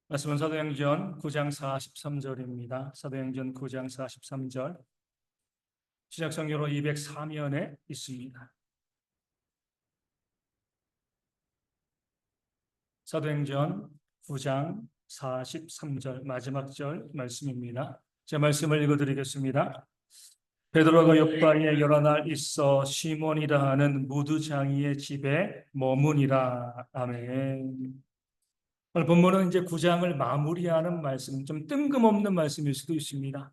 말씀은 사도행전 9장 43절입니다. 사도행전 9장 43절 시작성경으로 204면에 있습니다. 사도행전 9장 43절 마지막 절 말씀입니다. 제 말씀을 읽어드리겠습니다. 베드로가 요파에 여러 날 있어 시몬이라 하는 무두장이의 집에 머무니라. 아멘. 오늘 본문은 이제 9장을 마무리하는 말씀, 좀 뜬금없는 말씀일 수도 있습니다.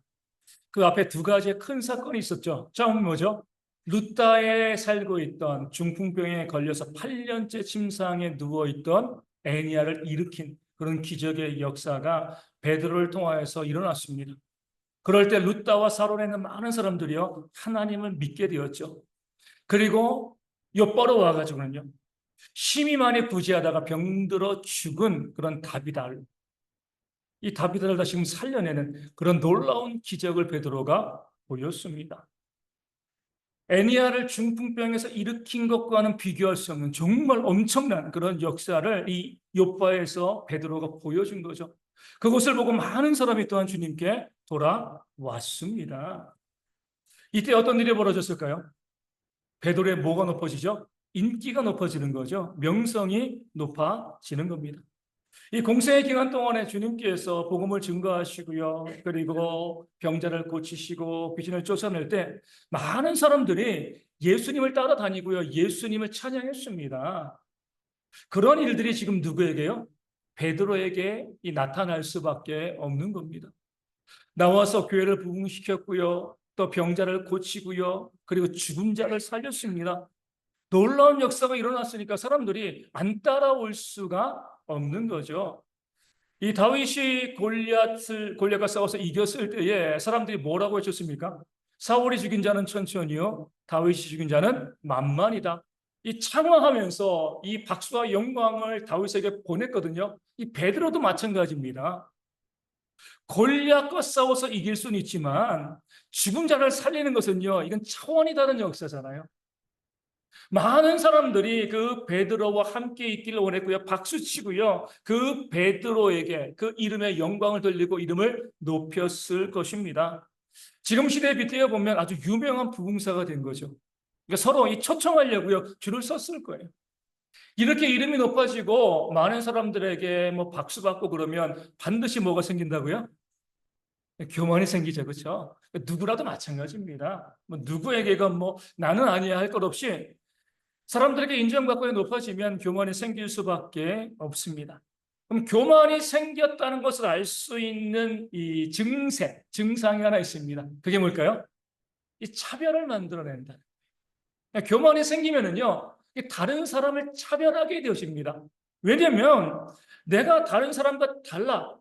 그 앞에 두 가지의 큰 사건이 있었죠. 처음 뭐죠? 루다에 살고 있던 중풍병에 걸려서 8년째 침상에 누워있던 애니아를 일으킨 그런 기적의 역사가 베드로를 통하여서 일어났습니다. 그럴 때 루다와 사론에 있는 많은 사람들이요, 하나님을 믿게 되었죠. 그리고 욥바로 와가지고는요, 심히 많이 부지하다가 병들어 죽은 그런 다비달, 이 다비달을 다시 살려내는 그런 놀라운 기적을 베드로가 보였습니다. 애니아를 중풍병에서 일으킨 것과는 비교할 수 없는 정말 엄청난 그런 역사를 이 욥바에서 베드로가 보여준 거죠. 그것을 보고 많은 사람이 또한 주님께 돌아왔습니다. 이때 어떤 일이 벌어졌을까요? 베드로의 뭐가 높아지죠? 인기가 높아지는 거죠. 명성이 높아지는 겁니다. 이 공생의 기간 동안에 주님께서 복음을 증거하시고요. 그리고 병자를 고치시고 귀신을 쫓아낼 때 많은 사람들이 예수님을 따라다니고요. 예수님을 찬양했습니다. 그런 일들이 지금 누구에게요? 베드로에게 나타날 수밖에 없는 겁니다. 나와서 교회를 부흥시켰고요. 또 병자를 고치고요. 그리고 죽은 자를 살렸습니다. 놀라운 역사가 일어났으니까 사람들이 안 따라올 수가 없는 거죠. 이 다윗이 골리앗과 싸워서 이겼을 때에 사람들이 뭐라고 해줬습니까? 사울이 죽인 자는 천천히요, 다윗이 죽인 자는 만만이다. 이 찬양하면서 이 박수와 영광을 다윗에게 보냈거든요. 이 베드로도 마찬가지입니다. 골리앗과 싸워서 이길 수는 있지만 죽은 자를 살리는 것은요, 이건 차원이 다른 역사잖아요. 많은 사람들이 그 베드로와 함께 있기를 원했고요. 박수치고요. 그 베드로에게 그 이름의 영광을 돌리고 이름을 높였을 것입니다. 지금 시대에 비추어 보면 아주 유명한 부흥사가 된 거죠. 그러니까 서로 이 초청하려고요. 줄을 섰을 거예요. 이렇게 이름이 높아지고 많은 사람들에게 뭐 박수 받고 그러면 반드시 뭐가 생긴다고요? 교만이 생기죠. 그렇죠? 누구라도 마찬가지입니다. 뭐 누구에게가 뭐 나는 아니야 할 것 없이 사람들에게 인정받고 높아지면 교만이 생길 수밖에 없습니다. 그럼 교만이 생겼다는 것을 알 수 있는 이 증상이 하나 있습니다. 그게 뭘까요? 이 차별을 만들어낸다. 교만이 생기면은요, 다른 사람을 차별하게 되어집니다. 왜냐면 내가 다른 사람과 달라.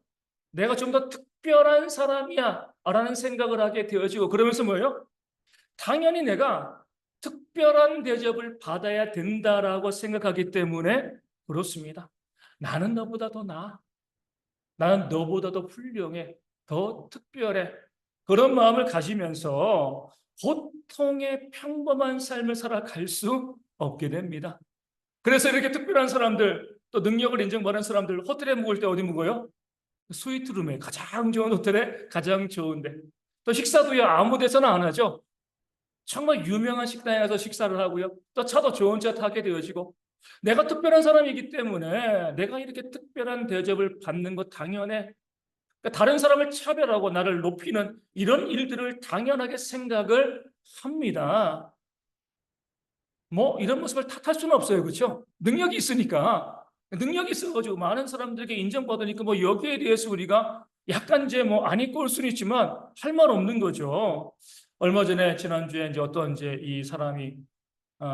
내가 좀 더 특별한 사람이야. 라는 생각을 하게 되어지고, 그러면서 뭐예요? 당연히 내가 특별한 대접을 받아야 된다라고 생각하기 때문에 그렇습니다. 나는 너보다 더 나아. 나는 너보다 더 훌륭해. 더 특별해. 그런 마음을 가지면서 보통의 평범한 삶을 살아갈 수 없게 됩니다. 그래서 이렇게 특별한 사람들, 또 능력을 인정받은 사람들, 호텔에 묵을 때 어디 묵어요? 스위트룸에, 가장 좋은 호텔에 가장 좋은데. 또 식사도요, 아무 데서나 안 하죠. 정말 유명한 식당에 가서 식사를 하고요. 또 차도 좋은 차 타게 되어지고, 내가 특별한 사람이기 때문에 내가 이렇게 특별한 대접을 받는 것 당연해. 그러니까 다른 사람을 차별하고 나를 높이는 이런 일들을 당연하게 생각을 합니다. 뭐 이런 모습을 탓할 수는 없어요. 그렇죠? 능력이 있으니까. 능력이 있어가지고 많은 사람들에게 인정받으니까 뭐 여기에 대해서 우리가 약간 이제 뭐 안 입고 올 수는 있지만 할 말 없는 거죠. 얼마 전에 지난주에 이제 어떤 이제 이 사람이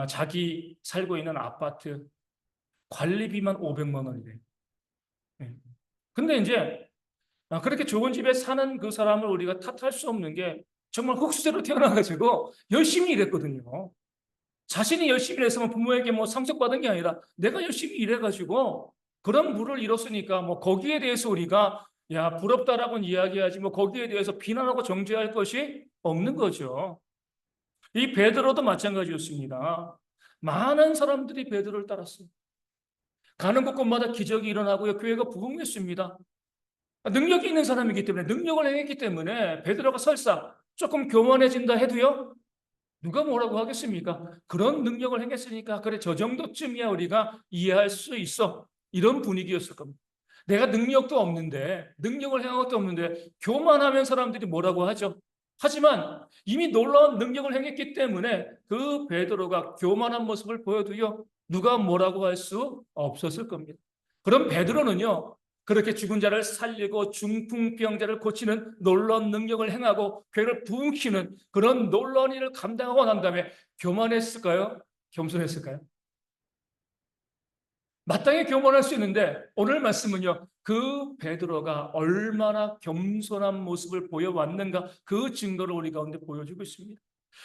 자기 살고 있는 아파트 관리비만 500만 원이래요. 예. 근데 이제 그렇게 좋은 집에 사는 그 사람을 우리가 탓할 수 없는 게 정말 흙수저로 태어나가지고 열심히 일했거든요. 자신이 열심히 일했으면 부모에게 뭐 상속받은 게 아니라 내가 열심히 일해가지고 그런 부를 이뤘으니까 뭐 거기에 대해서 우리가 야 부럽다라고는 이야기하지 뭐 거기에 대해서 비난하고 정죄할 것이 없는 거죠. 이 베드로도 마찬가지였습니다. 많은 사람들이 베드로를 따랐어요. 가는 곳곳마다 기적이 일어나고요. 교회가 부흥했습니다. 능력이 있는 사람이기 때문에, 능력을 행했기 때문에 베드로가 설사 조금 교만해진다 해도요, 누가 뭐라고 하겠습니까? 그런 능력을 행했으니까 그래, 저 정도쯤이야 우리가 이해할 수 있어, 이런 분위기였을 겁니다. 내가 능력도 없는데, 능력을 행한 것도 없는데 교만하면 사람들이 뭐라고 하죠. 하지만 이미 놀라운 능력을 행했기 때문에 그 베드로가 교만한 모습을 보여도요, 누가 뭐라고 할 수 없었을 겁니다. 그럼 베드로는요, 그렇게 죽은 자를 살리고 중풍병자를 고치는 놀라운 능력을 행하고 괴를 부흥시키는 그런 놀라운 일을 감당하고 난 다음에 교만했을까요? 겸손했을까요? 마땅히 교만할 수 있는데, 오늘 말씀은요, 그 베드로가 얼마나 겸손한 모습을 보여왔는가, 그 증거를 우리 가운데 보여주고 있습니다.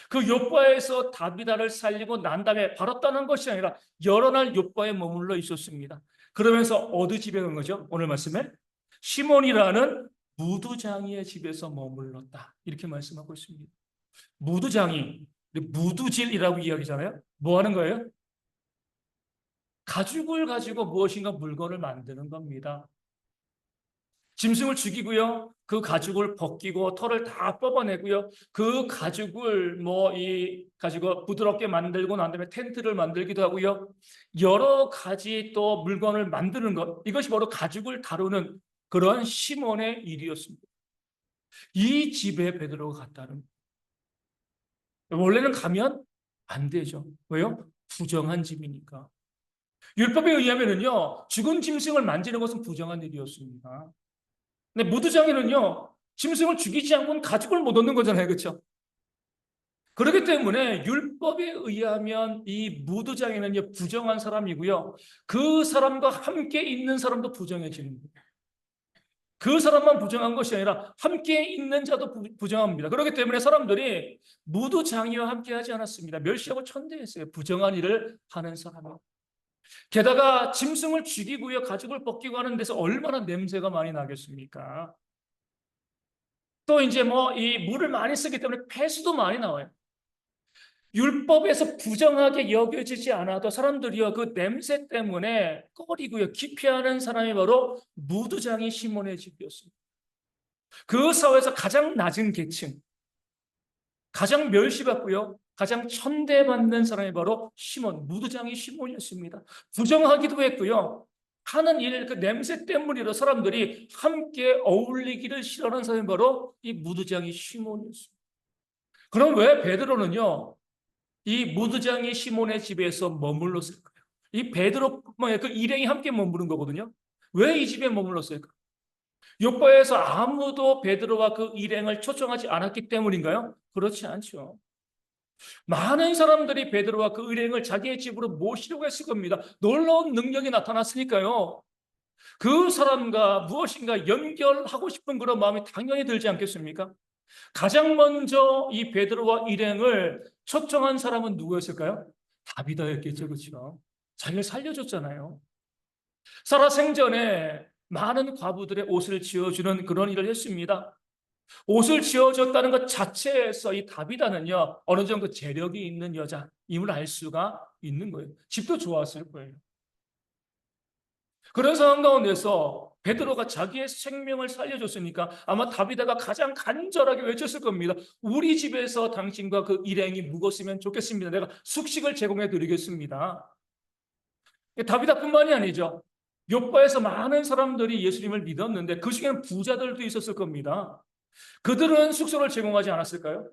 그 욥바에서 다비다를 살리고 난 다음에 바로 떠난 것이 아니라 여러 날 욥바에 머물러 있었습니다. 그러면서 어디 집에 간 거죠? 오늘 말씀에 시몬이라는 무두장이의 집에서 머물렀다, 이렇게 말씀하고 있습니다. 무두장이, 무두질이라고 이야기잖아요. 뭐 하는 거예요? 가죽을 가지고 무엇인가 물건을 만드는 겁니다. 짐승을 죽이고요, 그 가죽을 벗기고 털을 다 뽑아내고요, 그 가죽을 가지고 부드럽게 만들고 난 다음에 텐트를 만들기도 하고요, 여러 가지 또 물건을 만드는 것, 이것이 바로 가죽을 다루는 그러한 시몬의 일이었습니다. 이 집에 베드로가 갔다는, 원래는 가면 안 되죠. 왜요? 부정한 집이니까. 율법에 의하면은요, 죽은 짐승을 만지는 것은 부정한 일이었습니다. 근데 무드장에는요, 짐승을 죽이지 않고는 가죽을 못 얻는 거잖아요. 그렇죠? 그렇기 때문에 율법에 의하면 이 무드장에는요, 부정한 사람이고요, 그 사람과 함께 있는 사람도 부정해지는 거예요. 그 사람만 부정한 것이 아니라 함께 있는 자도 부정합니다. 그렇기 때문에 사람들이 무드장이와 함께 하지 않았습니다. 멸시하고 천대했어요. 부정한 일을 하는 사람은. 게다가 짐승을 죽이고요, 가죽을 벗기고 하는 데서 얼마나 냄새가 많이 나겠습니까? 또 이제 이 물을 많이 쓰기 때문에 폐수도 많이 나와요. 율법에서 부정하게 여겨지지 않아도 사람들이요, 그 냄새 때문에 꺼리고요, 기피하는 사람이 바로 무두장이 시몬의 집이었습니다. 그 사회에서 가장 낮은 계층, 가장 멸시받고요, 가장 천대받는 사람이 바로 시몬, 무두장이 시몬이었습니다. 부정하기도 했고요, 하는 일, 그 냄새 때문이라 사람들이 함께 어울리기를 싫어하는 사람이 바로 이 무두장이 시몬이었습니다. 그럼 왜 베드로는요, 이 무두장이 시몬의 집에서 머물렀을까요? 이 베드로만의 그 일행이 함께 머무른 거거든요. 왜 이 집에 머물렀을까? 욥바에서 아무도 베드로와 그 일행을 초청하지 않았기 때문인가요? 그렇지 않죠. 많은 사람들이 베드로와 그 일행을 자기의 집으로 모시려고 했을 겁니다. 놀라운 능력이 나타났으니까요. 그 사람과 무엇인가 연결하고 싶은 그런 마음이 당연히 들지 않겠습니까? 가장 먼저 이 베드로와 일행을 초청한 사람은 누구였을까요? 다비다였겠죠, 그렇죠? 자기를 살려줬잖아요. 살아 생전에 많은 과부들의 옷을 지어주는 그런 일을 했습니다. 옷을 지어줬다는 것 자체에서 이 다비다는요, 어느 정도 재력이 있는 여자임을 알 수가 있는 거예요. 집도 좋았을 거예요. 그런 상황 가운데서 베드로가 자기의 생명을 살려줬으니까 아마 다비다가 가장 간절하게 외쳤을 겁니다. 우리 집에서 당신과 그 일행이 묵었으면 좋겠습니다. 내가 숙식을 제공해 드리겠습니다. 다비다뿐만이 아니죠. 욥바에서 많은 사람들이 예수님을 믿었는데 그 중에는 부자들도 있었을 겁니다. 그들은 숙소를 제공하지 않았을까요?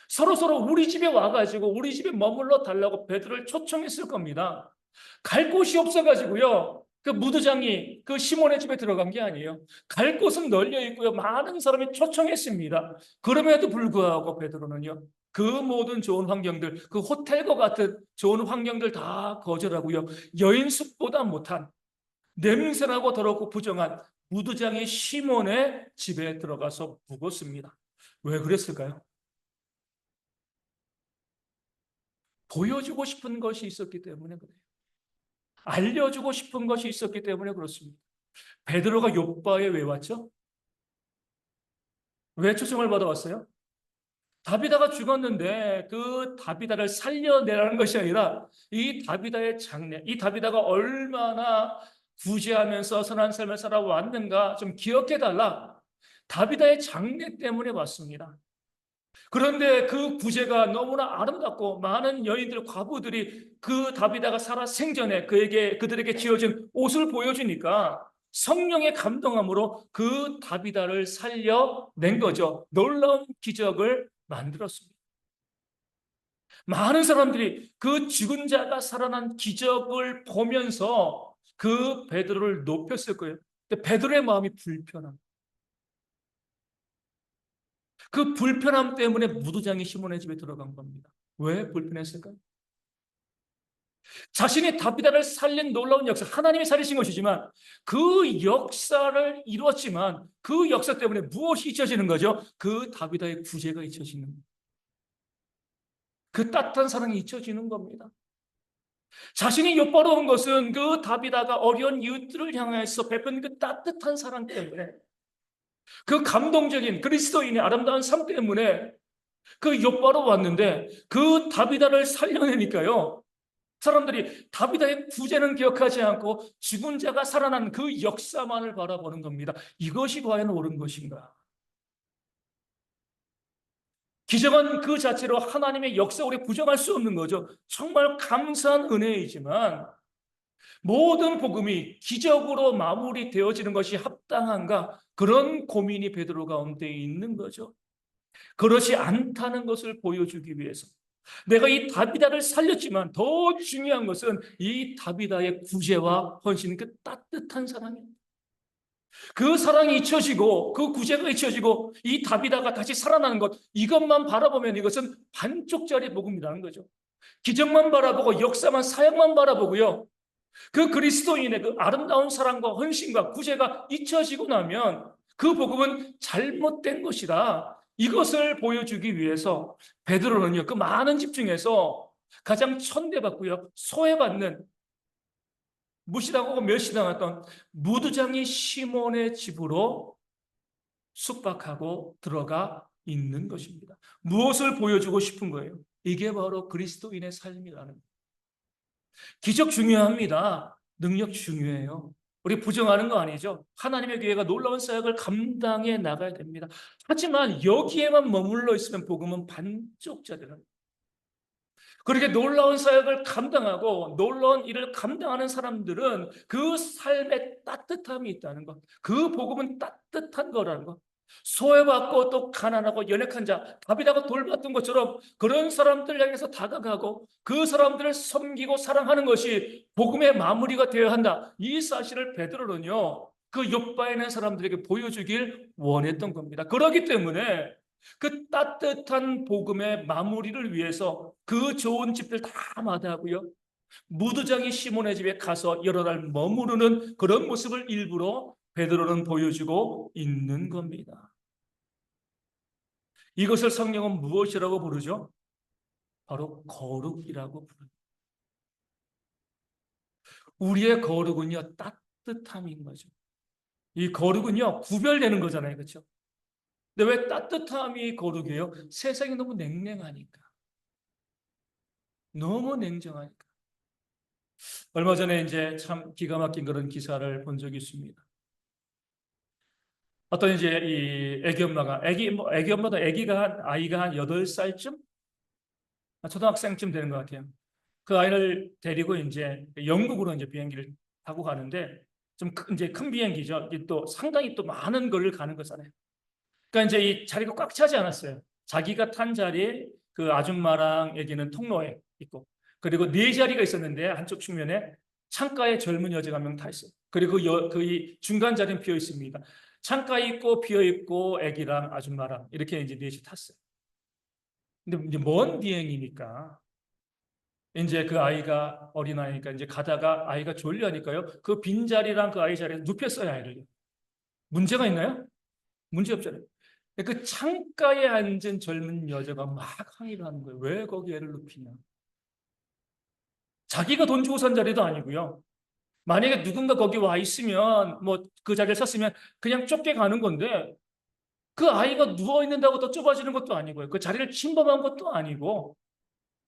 서로 우리 집에 와가지고 우리 집에 머물러 달라고 베드로를 초청했을 겁니다. 갈 곳이 없어가지고요, 그 무두장이 그 시몬의 집에 들어간 게 아니에요. 갈 곳은 널려 있고요, 많은 사람이 초청했습니다. 그럼에도 불구하고 베드로는요, 그 모든 좋은 환경들, 그 호텔과 같은 좋은 환경들 다 거절하고요, 여인숙보다 못한 냄새나고 더럽고 부정한 무두장의 시몬의 집에 들어가서 묵었습니다. 왜 그랬을까요? 보여주고 싶은 것이 있었기 때문에 그래요. 알려주고 싶은 것이 있었기 때문에 그렇습니다. 베드로가 욥바에 왜 왔죠? 왜 초청을 받아왔어요? 다비다가 죽었는데 그 다비다를 살려내라는 것이 아니라 이 다비다의 장래, 이 다비다가 얼마나 구제하면서 선한 삶을 살아왔는가 좀 기억해달라. 다비다의 장래 때문에 왔습니다. 그런데 그 구제가 너무나 아름답고 많은 여인들, 과부들이 그 다비다가 살아 생전에 그들에게 지어진 옷을 보여주니까 성령의 감동함으로 그 다비다를 살려낸 거죠. 놀라운 기적을 만들었습니다. 많은 사람들이 그 죽은 자가 살아난 기적을 보면서 그 베드로를 높였을 거예요. 근데 베드로의 마음이 불편함. 그 불편함 때문에 무두장이 시몬의 집에 들어간 겁니다. 왜 불편했을까요? 자신이 다비다를 살린 놀라운 역사, 하나님이 살리신 것이지만 그 역사를 이루었지만 그 역사 때문에 무엇이 잊혀지는 거죠? 그 다비다의 구제가 잊혀지는, 그 따뜻한 사랑이 잊혀지는 겁니다. 자신이 엿바라온 것은 그 다비다가 어려운 이웃들을 향해서 베푼 그 따뜻한 사랑 때문에, 그 감동적인 그리스도인의 아름다운 삶 때문에 그 엿바로 왔는데 그 다비다를 살려내니까요. 사람들이 다비다의 구제는 기억하지 않고 죽은 자가 살아난 그 역사만을 바라보는 겁니다. 이것이 과연 옳은 것인가? 기적은 그 자체로 하나님의 역사 우리 부정할 수 없는 거죠. 정말 감사한 은혜이지만 모든 복음이 기적으로 마무리되어지는 것이 합당한가? 그런 고민이 베드로 가운데 있는 거죠. 그렇지 않다는 것을 보여주기 위해서 내가 이 다비다를 살렸지만 더 중요한 것은 이 다비다의 구제와 헌신, 그 따뜻한 사랑입니다. 그 사랑이 잊혀지고 그 구제가 잊혀지고 이 다비다가 다시 살아나는 것, 이것만 바라보면 이것은 반쪽짜리 복음이라는 거죠. 기적만 바라보고 역사만, 사역만 바라보고요, 그 그리스도인의 그 아름다운 사랑과 헌신과 구제가 잊혀지고 나면 그 복음은 잘못된 것이다. 이것을 보여주기 위해서 베드로는요, 그 많은 집중해서 가장 천대받고요, 소외받는, 무시당하고 멸시당했던 무두장이 시몬의 집으로 숙박하고 들어가 있는 것입니다. 무엇을 보여주고 싶은 거예요? 이게 바로 그리스도인의 삶이라는 거예요. 기적 중요합니다. 능력 중요해요. 우리 부정하는 거 아니죠? 하나님의 교회가 놀라운 사역을 감당해 나가야 됩니다. 하지만 여기에만 머물러 있으면 복음은 반쪽짜리라는 거예요. 그렇게 놀라운 사역을 감당하고 놀라운 일을 감당하는 사람들은 그 삶에 따뜻함이 있다는 것, 그 복음은 따뜻한 거라는 것, 소외받고 또 가난하고 연약한 자, 다윗하고 돌봤던 것처럼 그런 사람들 향해서 다가가고 그 사람들을 섬기고 사랑하는 것이 복음의 마무리가 되어야 한다. 이 사실을 베드로는요, 그 욥바에 있는 사람들에게 보여주길 원했던 겁니다. 그렇기 때문에 그 따뜻한 복음의 마무리를 위해서 그 좋은 집들 다 마다하고요, 무두장이 시몬의 집에 가서 여러 날 머무르는 그런 모습을 일부러 베드로는 보여주고 있는 겁니다. 이것을 성경은 무엇이라고 부르죠? 바로 거룩이라고 부릅니다. 우리의 거룩은요, 따뜻함인 거죠. 이 거룩은요, 구별되는 거잖아요. 그렇죠? 근데 왜 따뜻함이 거룩이에요? 세상이 너무 냉랭하니까. 너무 냉정하니까. 얼마 전에 이제 참 기가 막힌 그런 기사를 본 적이 있습니다. 어떤 이제 이 애기 엄마가, 애기 엄마도 아이가 한 8살쯤? 초등학생쯤 되는 것 같아요. 그 아이를 데리고 이제 영국으로 이제 비행기를 타고 가는데 좀 이제 큰 비행기죠. 이게 또 상당히 또 많은 거리를 가는 거잖아요. 그러니까 이제 이 자리가 꽉 차지 않았어요. 자기가 탄 자리에 그 아줌마랑 애기는 통로에 있고, 그리고 네 자리가 있었는데 한쪽 측면에 창가에 젊은 여자가 한 명 타 있어요. 그리고 그 중간 자리는 비어 있습니다. 창가에 있고 비어 있고 애기랑 아줌마랑 이렇게 이제 넷이 탔어요. 근데 이제 먼 비행이니까 이제 그 아이가 어린아이니까 이제 가다가 아이가 졸려하니까요, 그 빈자리랑 그 아이 자리에 눕혔어요, 아이를. 문제가 있나요? 문제 없잖아요. 그 창가에 앉은 젊은 여자가 막 항의를 하는 거예요. 왜 거기 애를 눕히냐. 자기가 돈 주고 산 자리도 아니고요. 만약에 누군가 거기 와 있으면 뭐 그 자리를 섰으면 그냥 좁게 가는 건데, 그 아이가 누워 있는다고 더 좁아지는 것도 아니고요. 그 자리를 침범한 것도 아니고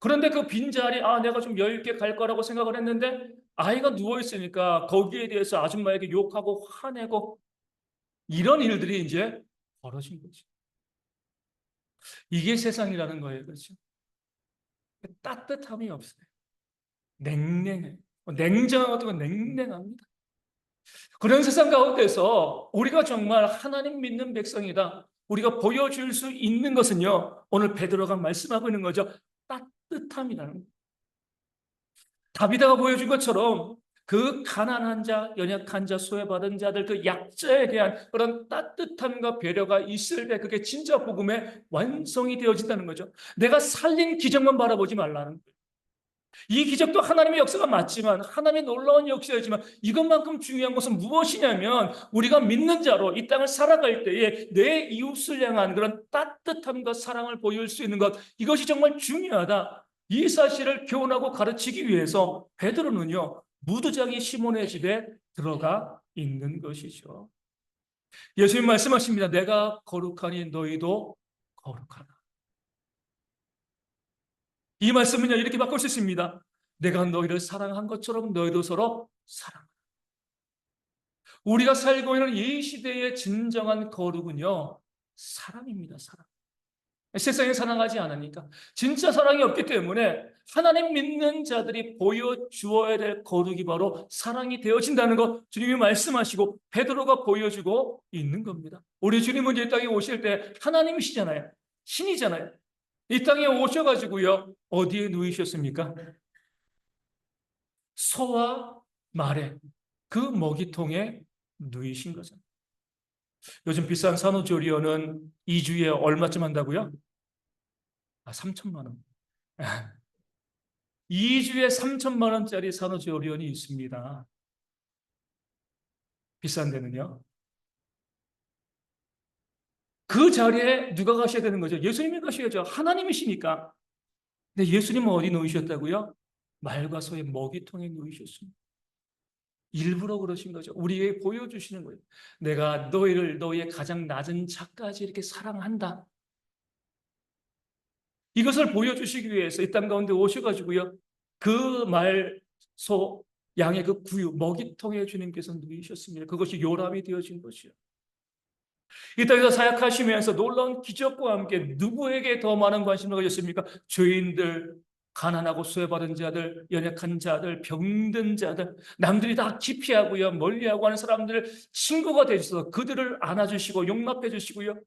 그런데 그 빈자리, 아, 내가 좀 여유 있게 갈 거라고 생각을 했는데 아이가 누워 있으니까 거기에 대해서 아줌마에게 욕하고 화내고 이런 일들이 이제 벌어진 거죠. 이게 세상이라는 거예요. 그렇죠? 따뜻함이 없어요. 냉랭해. 냉정한 것도 냉랭합니다. 그런 세상 가운데서 우리가 정말 하나님 믿는 백성이다. 우리가 보여줄 수 있는 것은요. 오늘 베드로가 말씀하고 있는 거죠. 따뜻함이라는 거예요. 다비드가 보여준 것처럼 그 가난한 자, 연약한 자, 소외받은 자들, 그 약자에 대한 그런 따뜻함과 배려가 있을 때 그게 진짜 복음의 완성이 되어진다는 거죠. 내가 살린 기적만 바라보지 말라는 거예요. 이 기적도 하나님의 역사가 맞지만 하나님의 놀라운 역사이지만 이것만큼 중요한 것은 무엇이냐면 우리가 믿는 자로 이 땅을 살아갈 때에 내 이웃을 향한 그런 따뜻함과 사랑을 보일 수 있는 것, 이것이 정말 중요하다. 이 사실을 교훈하고 가르치기 위해서 베드로는요 무두장이 시몬의 집에 들어가 있는 것이죠. 예수님 말씀하십니다. 내가 거룩하니 너희도 거룩하라. 이 말씀은요 이렇게 바꿀 수 있습니다. 내가 너희를 사랑한 것처럼 너희도 서로 사랑. 우리가 살고 있는 이 시대의 진정한 거룩은요 사랑입니다. 사랑. 세상에 사랑하지 않으니까 진짜 사랑이 없기 때문에 하나님 믿는 자들이 보여주어야 될 거룩이 바로 사랑이 되어진다는 것 주님이 말씀하시고 베드로가 보여주고 있는 겁니다. 우리 주님은 이 땅에 오실 때 하나님이시잖아요. 신이잖아요. 이 땅에 오셔가지고요 어디에 누이셨습니까? 소와 말에 그 먹이통에 누이신 거죠. 요즘 비싼 산후조리원은 2주에 얼마쯤 한다고요? 3천만 원. 2주에 3천만 원짜리 산후조리원이 있습니다. 비싼 데는요. 그 자리에 누가 가셔야 되는 거죠? 예수님이 가셔야죠. 하나님이시니까. 근데 예수님은 어디 놓이셨다고요? 말과 소의 먹이통에 놓이셨습니다. 일부러 그러신 거죠. 우리에게 보여주시는 거예요. 내가 너희를 너희의 가장 낮은 자까지 이렇게 사랑한다. 이것을 보여주시기 위해서 이 땅 가운데 오셔가지고요. 그 말, 소, 양의 그 구유, 먹이통에 주님께서 누이셨습니다. 그것이 요람이 되어진 것이요. 이 땅에서 사역하시면서 놀라운 기적과 함께 누구에게 더 많은 관심을 가졌습니까? 죄인들, 가난하고 수혜받은 자들, 연약한 자들, 병든 자들, 남들이 다 기피하고요, 멀리하고 하는 사람들 친구가 되셔서 그들을 안아주시고 용납해 주시고요.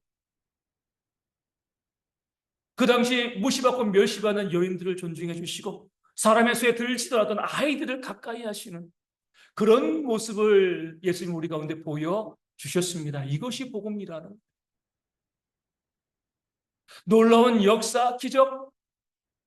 그 당시 무시받고 멸시받는 여인들을 존중해 주시고 사람의 수에 들지도 않던 아이들을 가까이 하시는 그런 모습을 예수님 우리 가운데 보여주셨습니다. 이것이 복음이라는 놀라운 역사, 기적,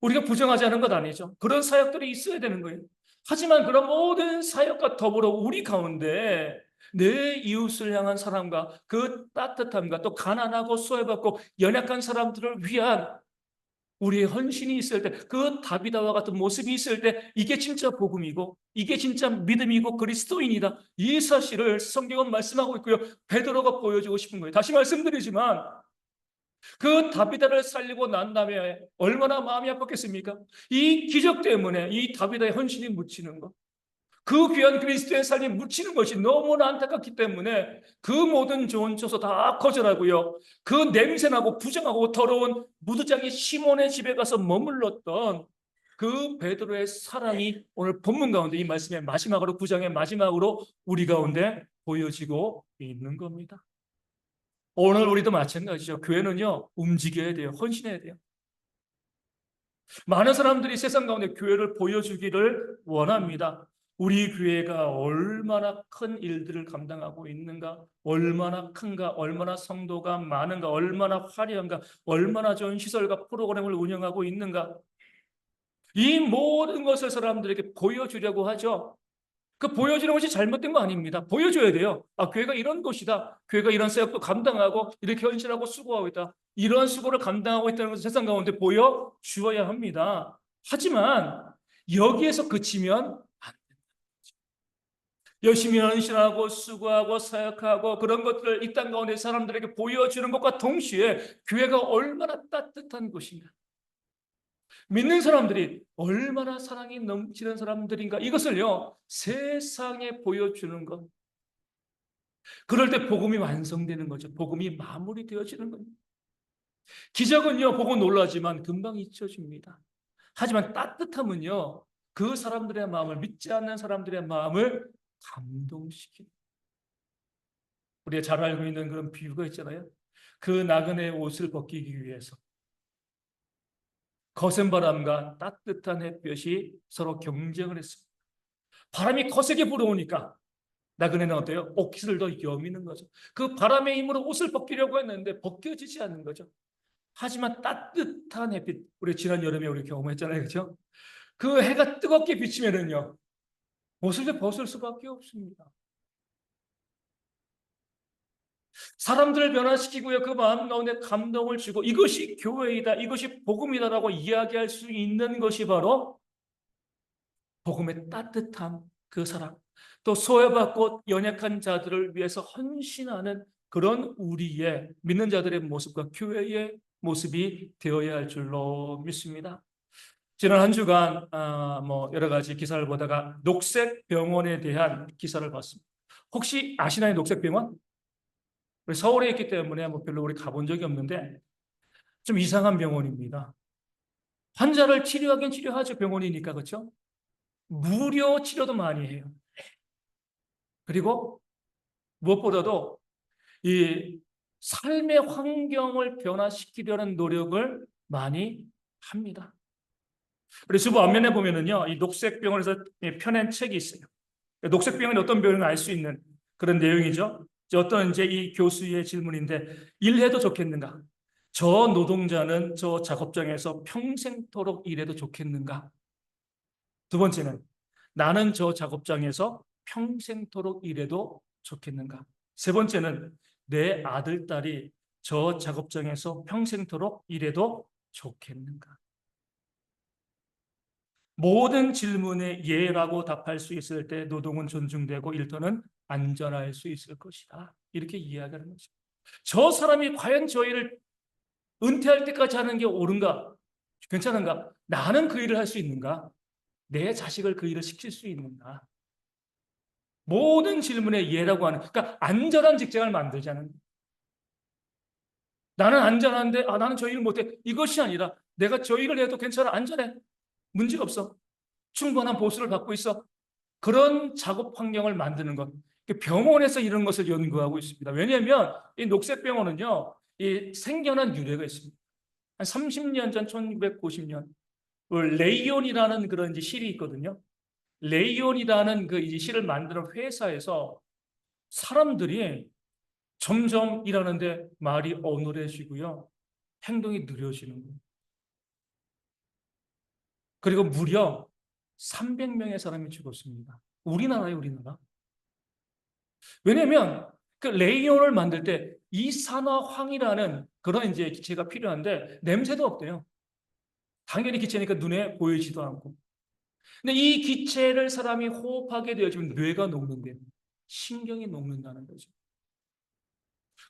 우리가 부정하지 않은 것 아니죠. 그런 사역들이 있어야 되는 거예요. 하지만 그런 모든 사역과 더불어 우리 가운데 내 이웃을 향한 사랑과 그 따뜻함과 또 가난하고 소외받고 연약한 사람들을 위한 우리의 헌신이 있을 때, 그 다비다와 같은 모습이 있을 때 이게 진짜 복음이고 이게 진짜 믿음이고 그리스도인이다. 이 사실을 성경은 말씀하고 있고요. 베드로가 보여주고 싶은 거예요. 다시 말씀드리지만 그 다비다를 살리고 난 다음에 얼마나 마음이 아팠겠습니까? 이 기적 때문에 이 다비다의 헌신이 묻히는 것, 그 귀한 그리스도의 삶이 묻히는 것이 너무나 안타깝기 때문에 그 모든 좋은 초소 다 거절하고요. 그 냄새나고 부정하고 더러운 무두장이 시몬의 집에 가서 머물렀던 그 베드로의 사랑이 오늘 본문 가운데 이 말씀의 마지막으로 9장의 마지막으로 우리 가운데 보여지고 있는 겁니다. 오늘 우리도 마찬가지죠. 교회는요, 움직여야 돼요. 헌신해야 돼요. 많은 사람들이 세상 가운데 교회를 보여주기를 원합니다. 우리 교회가 얼마나 큰 일들을 감당하고 있는가, 얼마나 큰가, 얼마나 성도가 많은가, 얼마나 화려한가, 얼마나 좋은 시설과 프로그램을 운영하고 있는가. 이 모든 것을 사람들에게 보여주려고 하죠. 그 보여주는 것이 잘못된 거 아닙니다. 보여줘야 돼요. 아, 교회가 이런 곳이다. 교회가 이런 사역도 감당하고 이렇게 헌신하고 수고하고 있다. 이런 수고를 감당하고 있다는 것을 세상 가운데 보여주어야 합니다. 하지만 여기에서 그치면 안 된다. 열심히 헌신하고 수고하고 사역하고 그런 것들을 이 땅 가운데 사람들에게 보여주는 것과 동시에 교회가 얼마나 따뜻한 곳인가. 믿는 사람들이 얼마나 사랑이 넘치는 사람들인가 이것을요 세상에 보여주는 것. 그럴 때 복음이 완성되는 거죠. 복음이 마무리되어지는 겁니다. 기적은요 보고 놀라지만 금방 잊혀집니다. 하지만 따뜻함은요 그 사람들의 마음을, 믿지 않는 사람들의 마음을 감동시킵니다. 우리가 잘 알고 있는 그런 비유가 있잖아요. 그 나그네의 옷을 벗기기 위해서 거센 바람과 따뜻한 햇볕이 서로 경쟁을 했습니다. 바람이 거세게 불어오니까 나그네는 어때요? 옷깃을 더 여미는 거죠. 그 바람의 힘으로 옷을 벗기려고 했는데 벗겨지지 않는 거죠. 하지만 따뜻한 햇빛, 우리 지난 여름에 우리 경험했잖아요. 그렇죠? 그 해가 뜨겁게 비치면은요. 옷을 벗을 수밖에 없습니다. 사람들을 변화시키고요. 그 마음 가운데 감동을 주고 이것이 교회이다. 이것이 복음이다라고 이야기할 수 있는 것이 바로 복음의 따뜻함, 그 사랑. 또 소외받고 연약한 자들을 위해서 헌신하는 그런 우리의 믿는 자들의 모습과 교회의 모습이 되어야 할 줄로 믿습니다. 지난 한 주간 여러 가지 기사를 보다가 녹색병원에 대한 기사를 봤습니다. 혹시 아시나요, 녹색병원? 우리 서울에 있기 때문에 별로 우리 가본 적이 없는데 좀 이상한 병원입니다. 환자를 치료하긴 치료하죠, 병원이니까. 그렇죠? 무료 치료도 많이 해요. 그리고 무엇보다도 이 삶의 환경을 변화시키려는 노력을 많이 합니다. 우리 주보 앞면에 보면은요, 이 녹색병원에서 펴낸 책이 있어요. 녹색병원이 어떤 병인지 알 수 있는 그런 내용이죠. 어떤 이제 이 교수의 질문인데, 일해도 좋겠는가? 저 노동자는 저 작업장에서 평생토록 일해도 좋겠는가? 두 번째는 나는 저 작업장에서 평생토록 일해도 좋겠는가? 세 번째는 내 아들, 딸이 저 작업장에서 평생토록 일해도 좋겠는가? 모든 질문에 예라고 답할 수 있을 때 노동은 존중되고 일터는 안전할 수 있을 것이다. 이렇게 이야기하는 거죠. 저 사람이 과연 저 일을 은퇴할 때까지 하는 게 옳은가? 괜찮은가? 나는 그 일을 할 수 있는가? 내 자식을 그 일을 시킬 수 있는가? 모든 질문에 예라고 하는, 그러니까 안전한 직장을 만들자는. 나는 안전한데, 나는 저 일을 못해. 이것이 아니라 내가 저 일을 해도 괜찮아. 안전해. 문제가 없어. 충분한 보수를 받고 있어. 그런 작업 환경을 만드는 것. 병원에서 이런 것을 연구하고 있습니다. 왜냐하면 이 녹색병원은요, 이 생겨난 유래가 있습니다. 한 30년 전, 1990년, 레이온이라는 그런 이제 실이 있거든요. 레이온이라는 그 이제 실을 만드는 회사에서 사람들이 점점 일하는데 말이 어눌해지고요. 행동이 느려지는 거예요. 그리고 무려 300명의 사람이 죽었습니다. 우리나라예요, 우리나라. 왜냐면 그 레이온을 만들 때 이산화황이라는 그런 이제 기체가 필요한데 냄새도 없대요. 당연히 기체니까 눈에 보이지도 않고. 근데 이 기체를 사람이 호흡하게 되어지면 뇌가 녹는데요. 신경이 녹는다는 거죠.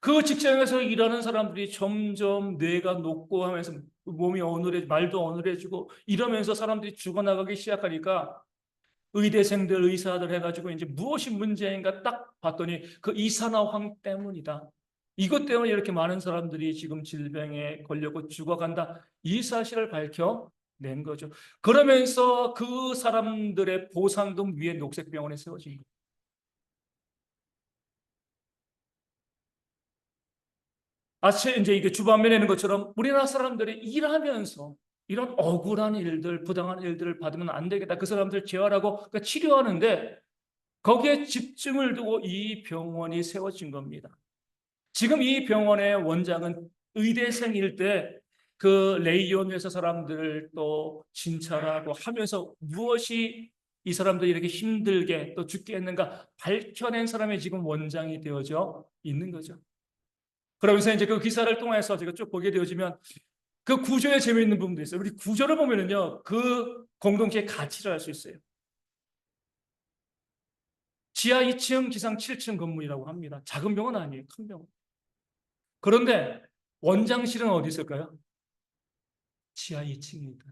그 직장에서 일하는 사람들이 점점 뇌가 녹고 하면서 몸이 말도 어눌해지고 이러면서 사람들이 죽어나가기 시작하니까 의대생들, 의사들 해가지고 이제 무엇이 문제인가 딱 봤더니 그 이산화황 때문이다. 이것 때문에 이렇게 많은 사람들이 지금 질병에 걸려고 죽어간다. 이 사실을 밝혀낸 거죠. 그러면서 그 사람들의 보상금 위에 녹색병원에 세워진 거예요. 이제 이게 주반면에 있는 것처럼 우리나라 사람들이 일하면서 이런 억울한 일들, 부당한 일들을 받으면 안 되겠다. 그 사람들 재활하고 그러니까 치료하는데 거기에 집중을 두고 이 병원이 세워진 겁니다. 지금 이 병원의 원장은 의대생일 때 그 레이온 회사 사람들을 또 진찰하고 하면서 무엇이 이 사람들이 이렇게 힘들게 또 죽게 했는가 밝혀낸 사람이 지금 원장이 되어져 있는 거죠. 그러면서 이제 그 기사를 통해서 제가 쭉 보게 되어지면 그 구조에 재미있는 부분도 있어요. 우리 구조를 보면은요, 그 공동체의 가치를 알 수 있어요. 지하 2층, 지상 7층 건물이라고 합니다. 작은 병원 아니에요. 큰 병원. 그런데 원장실은 어디 있을까요? 지하 2층입니다.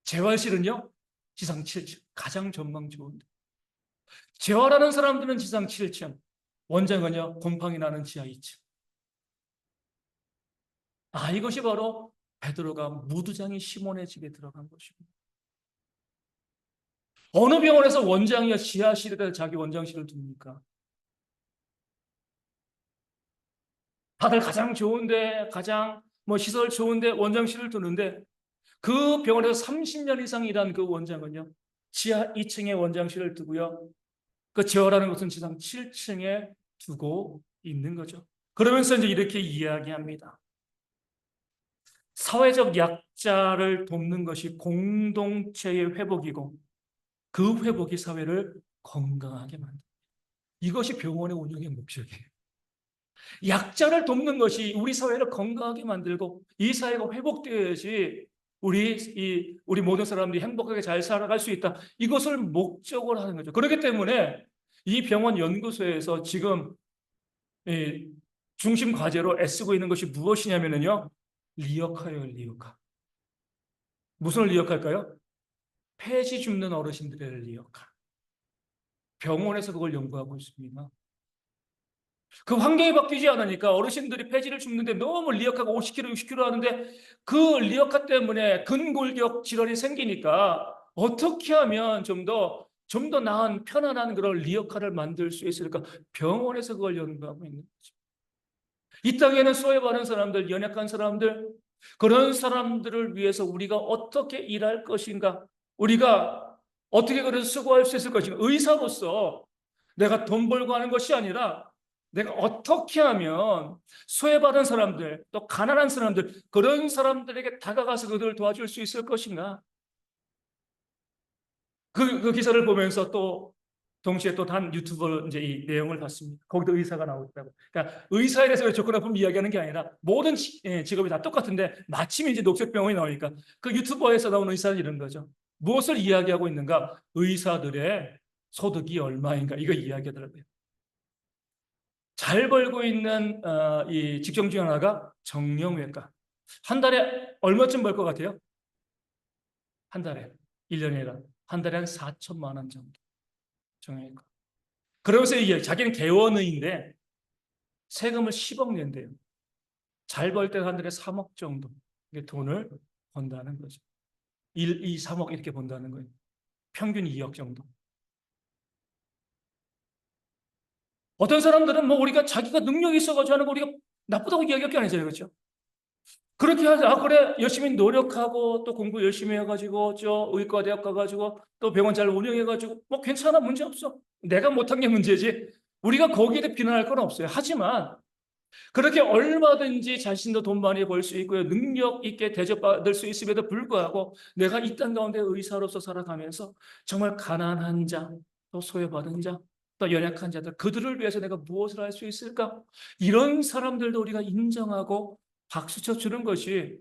재활실은요, 지상 7층, 가장 전망 좋은데. 재활하는 사람들은 지상 7층, 원장은요, 곰팡이 나는 지하 2층. 이것이 바로 베드로가 무두장이 시몬의 집에 들어간 것입니다. 어느 병원에서 원장이야 지하실에다 자기 원장실을 둡니까? 다들 가장 좋은데, 가장 시설 좋은데 원장실을 두는데, 그 병원에서 30년 이상 일한 그 원장은요, 지하 2층에 원장실을 두고요, 그 재활하는 것은 지상 7층에 두고 있는 거죠. 그러면서 이제 이렇게 이야기합니다. 사회적 약자를 돕는 것이 공동체의 회복이고, 그 회복이 사회를 건강하게 만듭니다. 이것이 병원의 운영의 목적이에요. 약자를 돕는 것이 우리 사회를 건강하게 만들고 이 사회가 회복되어야지 우리 모든 사람들이 행복하게 잘 살아갈 수 있다. 이것을 목적으로 하는 거죠. 그렇기 때문에 이 병원 연구소에서 지금 중심 과제로 애쓰고 있는 것이 무엇이냐면요, 리어카예요, 리어카. 무슨 리어카일까요? 폐지 줍는 어르신들의 리어카. 병원에서 그걸 연구하고 있습니다. 그 환경이 바뀌지 않으니까 어르신들이 폐지를 줍는데 너무 리어카가 50kg, 60kg 하는데 그 리어카 때문에 근골격 질환이 생기니까 어떻게 하면 좀 더 나은 편안한 그런 리어카를 만들 수 있을까? 병원에서 그걸 연구하고 있는 거죠. 이 땅에는 소외받은 사람들, 연약한 사람들, 그런 사람들을 위해서 우리가 어떻게 일할 것인가? 우리가 어떻게 그래서 수고할 수 있을 것인가? 의사로서 내가 돈 벌고 하는 것이 아니라 내가 어떻게 하면 소외받은 사람들, 또 가난한 사람들, 그런 사람들에게 다가가서 그들을 도와줄 수 있을 것인가? 그 기사를 보면서 또 동시에 또 단 유튜버 이제 이 내용을 봤습니다. 거기도 의사가 나오고 있다고. 그러니까 의사에 대해서 좋고 나쁨 이야기하는 게 아니라 모든 직업이 다 똑같은데 마침 이제 녹색병원이 나오니까 그 유튜버에서 나오는 의사는 이런 거죠. 무엇을 이야기하고 있는가? 의사들의 소득이 얼마인가? 이거 이야기하더라고요. 잘 벌고 있는 이 직종 중 하나가 정형외과. 한 달에 얼마쯤 벌 것 같아요? 한 달에. 1년이라. 한 달에 한 4천만 원 정도. 정형외과. 그러면서 이게 자기는 개원의인데 세금을 10억 낸대요. 잘 벌 때 한 달에 3억 정도 돈을 번다는 거죠. 1, 2, 3억 이렇게 번다는 거예요. 평균 2억 정도. 어떤 사람들은 우리가 자기가 능력이 있어가지고 하는 거 우리가 나쁘다고 이야기할 게 아니잖아요. 그렇죠? 그렇게 하자. 그래. 열심히 노력하고 또 공부 열심히 해가지고 의과대학 가가지고 또 병원 잘 운영해가지고 괜찮아. 문제 없어. 내가 못한 게 문제지. 우리가 거기에 대해 비난할 건 없어요. 하지만 그렇게 얼마든지 자신도 돈 많이 벌 수 있고요. 능력 있게 대접받을 수 있음에도 불구하고 내가 이 땅 가운데 의사로서 살아가면서 정말 가난한 자, 또 소외받은 자, 또 연약한 자들, 그들을 위해서 내가 무엇을 할 수 있을까? 이런 사람들도 우리가 인정하고 박수쳐 주는 것이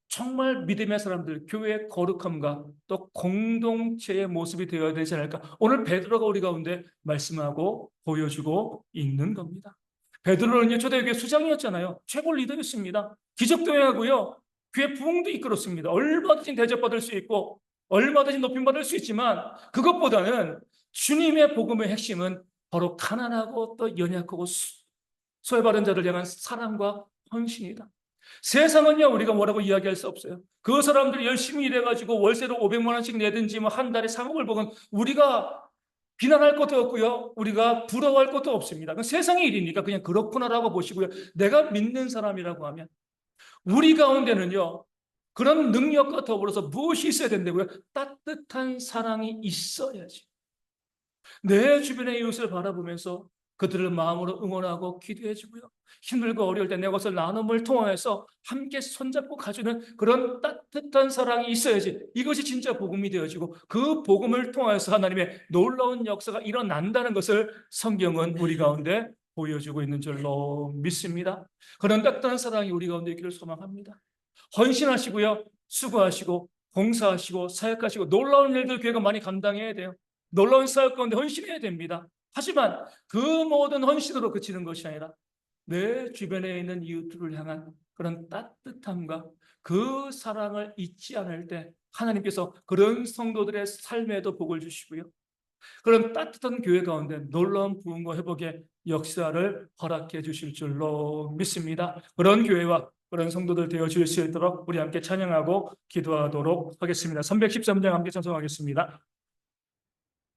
정말 믿음의 사람들, 교회의 거룩함과 또 공동체의 모습이 되어야 되지 않을까? 오늘 베드로가 우리 가운데 말씀하고 보여주고 있는 겁니다. 베드로는요, 초대교회 수장이었잖아요. 최고 리더였습니다. 기적도 행하고요, 교회 부흥도 이끌었습니다. 얼마든지 대접받을 수 있고 얼마든지 높임받을 수 있지만 그것보다는 주님의 복음의 핵심은 바로 가난하고 또 연약하고 소외받은 자들 향한 사랑과 헌신이다. 세상은요, 우리가 뭐라고 이야기할 수 없어요. 그 사람들이 열심히 일해가지고 월세로 500만 원씩 내든지 한 달에 3억을 버건 우리가 비난할 것도 없고요, 우리가 부러워할 것도 없습니다. 세상의 일이니까 그냥 그렇구나라고 보시고요. 내가 믿는 사람이라고 하면 우리 가운데는요, 그런 능력과 더불어서 무엇이 있어야 된다고요? 따뜻한 사랑이 있어야지. 내 주변의 이웃을 바라보면서 그들을 마음으로 응원하고 기도해주고요. 힘들고 어려울 때 내 것을 나눔을 통해서 함께 손잡고 가주는 그런 따뜻한 사랑이 있어야지. 이것이 진짜 복음이 되어지고 그 복음을 통해서 하나님의 놀라운 역사가 일어난다는 것을 성경은 우리 가운데 보여주고 있는 줄로 믿습니다. 그런 따뜻한 사랑이 우리 가운데 있기를 소망합니다. 헌신하시고요, 수고하시고 봉사하시고 사역하시고 놀라운 일들 교회가 많이 감당해야 돼요. 놀라운 사역 가운데 헌신해야 됩니다. 하지만 그 모든 헌신으로 그치는 것이 아니라 내 주변에 있는 이웃들을 향한 그런 따뜻함과 그 사랑을 잊지 않을 때 하나님께서 그런 성도들의 삶에도 복을 주시고요. 그런 따뜻한 교회 가운데 놀라운 부흥과 회복의 역사를 허락해 주실 줄로 믿습니다. 그런 교회와 그런 성도들 되어 주실 수 있도록 우리 함께 찬양하고 기도하도록 하겠습니다. 313장 함께 찬송하겠습니다.